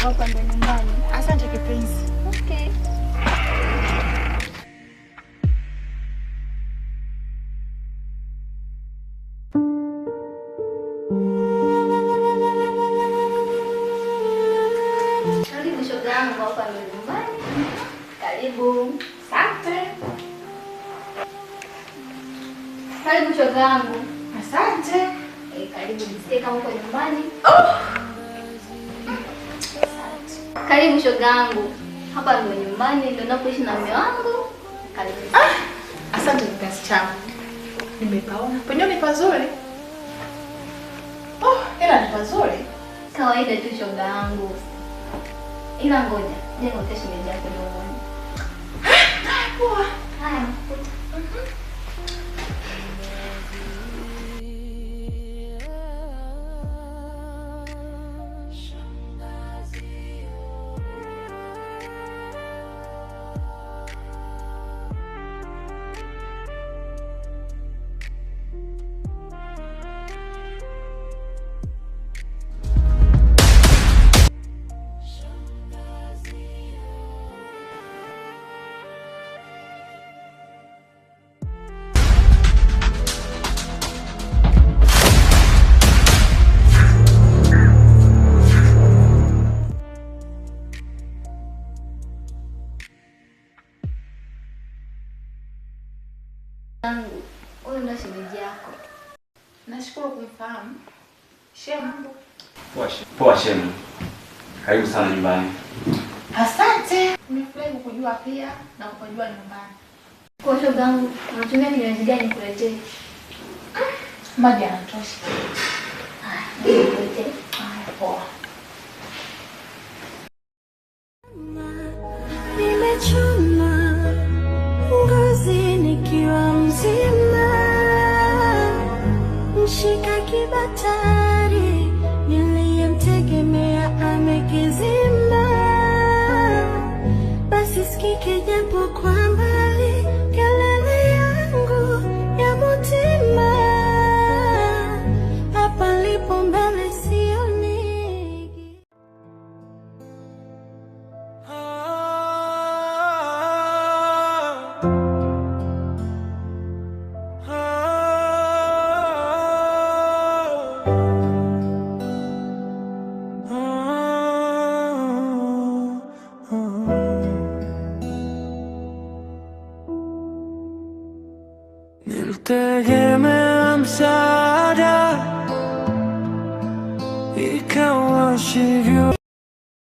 hapa ndo nyumbani. Asante kipenzi. Okay. Karibu shoga yangu, hapa ndo nyumbani. Karibu. Asante. Karibu shoga yangu. Asante. Karibu nisikie kama uko nyumbani. Asante. Karibu shoga yangu. Hapa ndo nyumbani, ndo napoishi na mume wangu. Karibu. Asante kipenzi changu. Nimepaona. Penyewe ni pazuri. Ila ni pazuri. Kawaida tu shoga yangu. Ila ngoja, je ngoteshe meja yako ndio uone. Poa. Haya. Huyu ndo shemeji yako. Nashukuru kumfahamu. Shemu. Poa shemu. Karibu sana nyumbani. Asante. Nimefurahi kukujua pia na kukujua nyumbani. Kwa shoga yangu, unatumia kinywaji gani kuletee? Maji yanatosha. Haya, nikuletee. Haya, poa. Nimechuma ngozi nikiwa mzima, mshika kibatari niliyemtegemea amekizima, basi sikike japo kwa mbali kelele yangu ya mutima, hapa lipo mbele sioni. Nilitegemea msaada, ikawa sivyo.